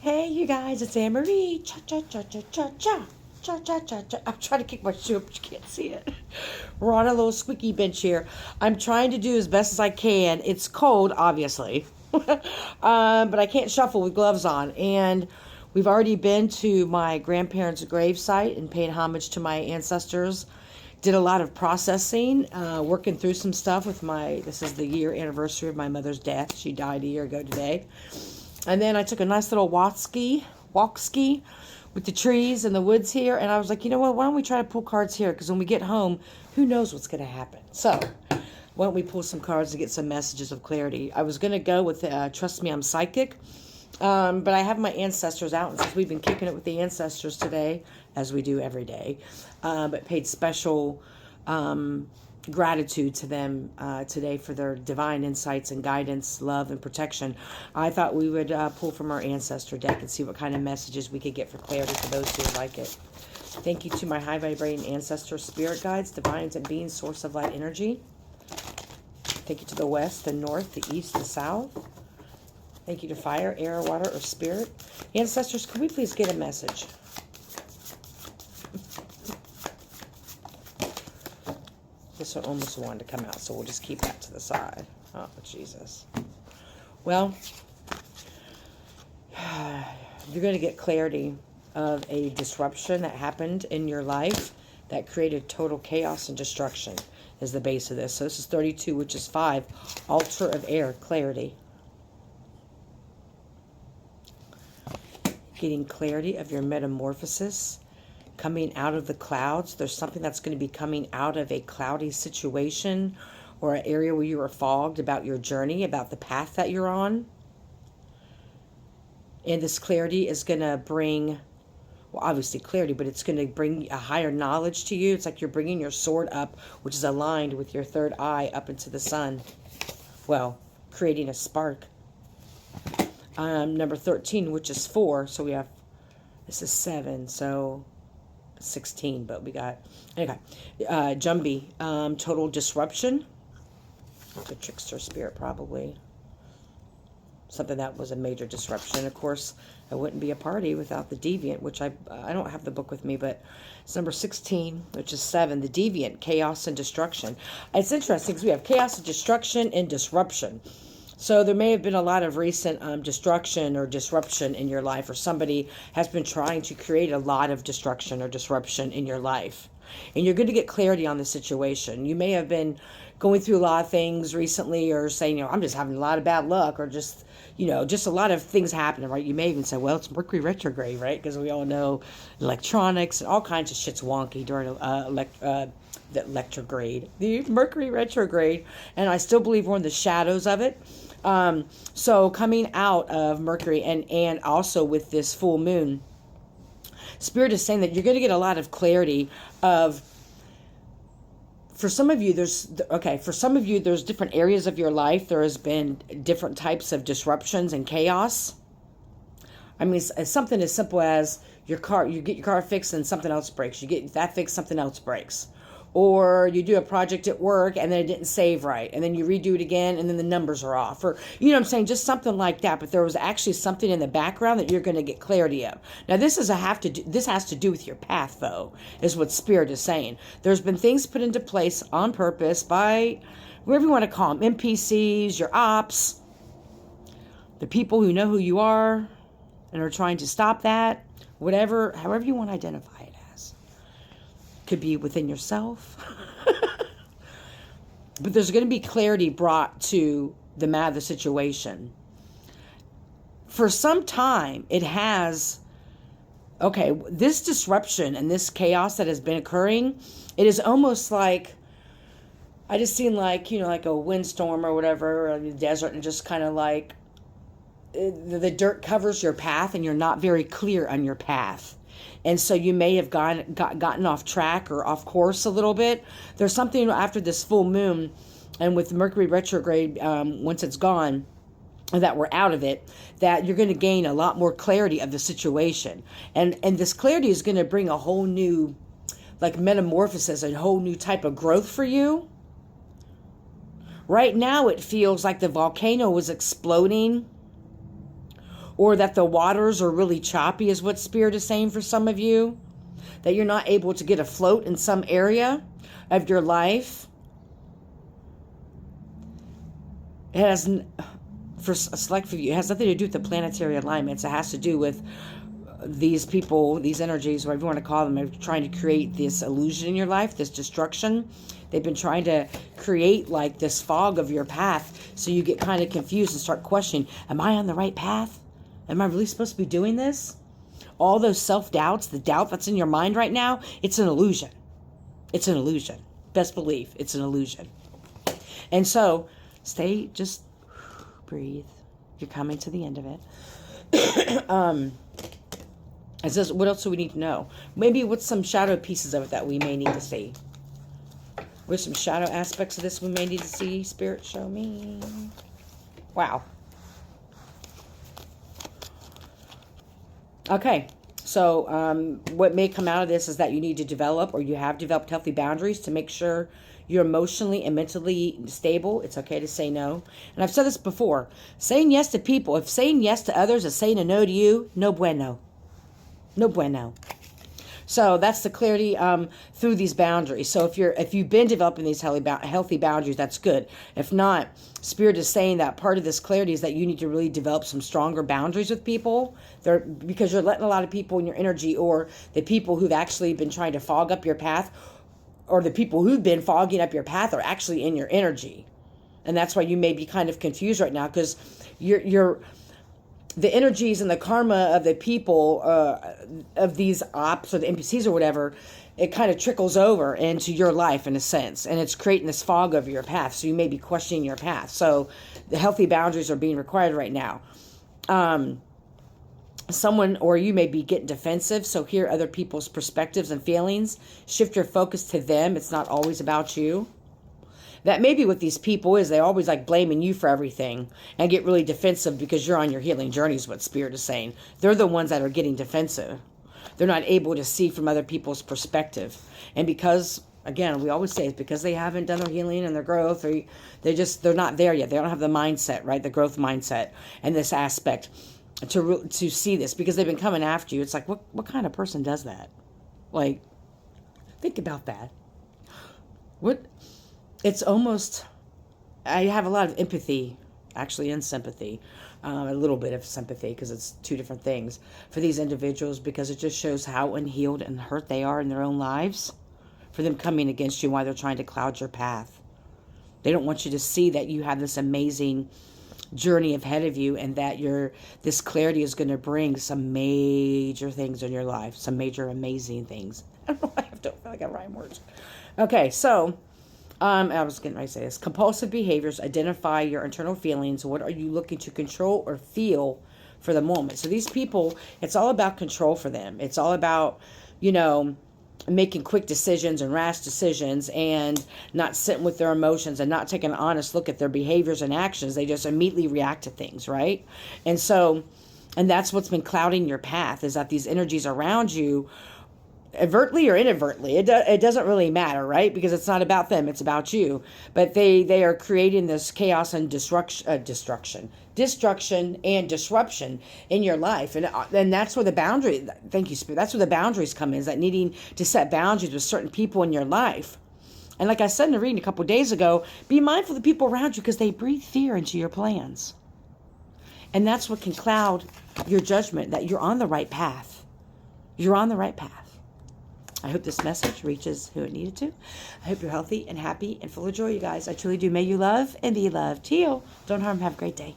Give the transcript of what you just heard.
Hey, you guys, it's Anne Marie. Cha cha cha cha cha cha. Cha cha cha cha. I'm trying to kick my shoe up, but you can't see it. We're on a little squeaky bench here. I'm trying to do as best as I can. It's cold, obviously, but I can't shuffle with gloves on. And we've already been to my grandparents' grave site and paid homage to my ancestors. Did a lot of processing, working through some stuff with this is the year anniversary of my mother's death. She died a year ago today. And then I took a nice little walk ski with the trees and the woods here. And I was like, you know what? Why don't we try to pull cards here? Because when we get home, who knows what's going to happen? So why don't we pull some cards to get some messages of clarity? I was going to go with Trust Me, I'm Psychic. But I have my ancestors out. And since we've been kicking it with the ancestors today, as we do every day, but paid special gratitude to them today for their divine insights and guidance, love, and protection. I thought we would pull from our ancestor deck and see what kind of messages we could get for clarity for those who would like it. Thank you to my high vibrating ancestor spirit guides, divines, and beings, source of light energy. Thank you to the west, the north, the east, the south. Thank you to fire, air, water, or spirit. Ancestors, could we please get a message? This one almost wanted to come out, so we'll just keep that to the side. Oh, Jesus. Well, you're going to get clarity of a disruption that happened in your life that created total chaos and destruction is the base of this. So this is 32, which is 5. Altar of air, clarity. Getting clarity of your metamorphosis. Coming out of the clouds. There's something that's going to be coming out of a cloudy situation or an area where you were fogged about your journey, about the path that you're on. And this clarity is going to bring, well, obviously clarity, but it's going to bring a higher knowledge to you. It's like you're bringing your sword up, which is aligned with your third eye up into the sun. Well, creating a spark. Number 13, which is 4. So we have, this is 7. So 16, but we got, okay. Jumbie, total disruption. The trickster spirit, probably. Something that was a major disruption. Of course, I wouldn't be a party without the deviant, which I don't have the book with me, but it's number 16, which is 7. The deviant, chaos and destruction. It's interesting because we have chaos and destruction and disruption. So there may have been a lot of recent destruction or disruption in your life, or somebody has been trying to create a lot of destruction or disruption in your life. And you're going to get clarity on the situation. You may have been going through a lot of things recently, or saying, I'm just having a lot of bad luck, or just, just a lot of things happening, right? You may even say, well, it's Mercury retrograde, right? Because we all know electronics and all kinds of shit's wonky during the retrograde, the Mercury retrograde. And I still believe we're in the shadows of it. So coming out of Mercury and also with this full moon, Spirit is saying that you're going to get a lot of clarity of, for some of you, there's different areas of your life. There has been different types of disruptions and chaos. I mean, it's something as simple as you get your car fixed and something else breaks. You get that fixed, something else breaks. Or you do a project at work and then it didn't save right. And then you redo it again and then the numbers are off. Or, what I'm saying? Just something like that. But there was actually something in the background that you're going to get clarity of. Now, this has to do with your path, though, is what Spirit is saying. There's been things put into place on purpose by, whatever you want to call them, NPCs, your ops, the people who know who you are and are trying to stop that, however you want to identify it. Could be within yourself. But there's going to be clarity brought to the situation. For some time, it has, this disruption and this chaos that has been occurring, it is almost like, I just seen like a windstorm or whatever in the desert, and just kind of like the dirt covers your path and you're not very clear on your path. And so you may have gotten off track or off course a little bit. There's something after this full moon and with Mercury retrograde, once it's gone, that we're out of it, that you're going to gain a lot more clarity of the situation. And this clarity is going to bring a whole new, metamorphosis, a whole new type of growth for you. Right now it feels like the volcano was exploding, or that the waters are really choppy is what Spirit is saying for some of you, that you're not able to get afloat in some area of your life. It has, for a select few of you, it has nothing to do with the planetary alignments. It has to do with these people, these energies, whatever you want to call them, are trying to create this illusion in your life, this destruction. They've been trying to create like this fog of your path, so you get kind of confused and start questioning, am I on the right path? Am I really supposed to be doing this? All those self-doubts, the doubt that's in your mind right now, it's an illusion. It's an illusion. Best believe it's an illusion. And so, just breathe. You're coming to the end of it. It says, what else do we need to know? Maybe what's some shadow pieces of it that we may need to see? What's some shadow aspects of this we may need to see? Spirit, show me. Wow. Okay. So what may come out of this is that you need to develop, or you have developed, healthy boundaries to make sure you're emotionally and mentally stable. It's okay to say no. And I've said this before. Saying yes to people, if saying yes to others is saying a no to you, no bueno. No bueno. So that's the clarity through these boundaries. So if you've been developing these healthy boundaries, that's good. If not, Spirit is saying that part of this clarity is that you need to really develop some stronger boundaries with people. Because you're letting a lot of people in your energy, or the people who've actually been trying to fog up your path, or the people who've been fogging up your path are actually in your energy. And that's why you may be kind of confused right now, because the energies and the karma of the people, of these ops or the NPCs or whatever, it kind of trickles over into your life in a sense. And it's creating this fog over your path. So you may be questioning your path. So the healthy boundaries are being required right now. Someone or you may be getting defensive. So hear other people's perspectives and feelings. Shift your focus to them. It's not always about you. That may be what these people is. They always like blaming you for everything and get really defensive because you're on your healing journey is what Spirit is saying. They're the ones that are getting defensive. They're not able to see from other people's perspective. And because, again, we always say it's because they haven't done their healing and their growth, or they're not there yet. They don't have the mindset, right? The growth mindset and this aspect to see this, because they've been coming after you. It's like, what kind of person does that? Like, think about that. It's almost, I have a lot of empathy, actually, and sympathy, a little bit of sympathy, because it's two different things for these individuals, because it just shows how unhealed and hurt they are in their own lives, for them coming against you while they're trying to cloud your path. They don't want you to see that you have this amazing journey ahead of you, and that this clarity is going to bring some major things in your life, some major amazing things. I don't know why I feel like I rhyme words. Okay, so I was getting ready to say this. Compulsive behaviors. Identify your internal feelings. What are you looking to control or feel for the moment? So these people, it's all about control for them. It's all about, making quick decisions and rash decisions, and not sitting with their emotions and not taking an honest look at their behaviors and actions. They just immediately react to things, right? And that's what's been clouding your path, is that these energies around you, overtly or inadvertently, it doesn't really matter, right? Because it's not about them, it's about you. But they are creating this chaos and destruction and disruption in your life, and that's where the boundary. Thank you, Spirit. That's where the boundaries come in, is that needing to set boundaries with certain people in your life. And like I said in the reading a couple of days ago, be mindful of the people around you, because they breathe fear into your plans, and that's what can cloud your judgment that you're on the right path. You're on the right path. I hope this message reaches who it needed to. I hope you're healthy and happy and full of joy, you guys. I truly do. May you love and be loved. Teal, don't harm. Have a great day.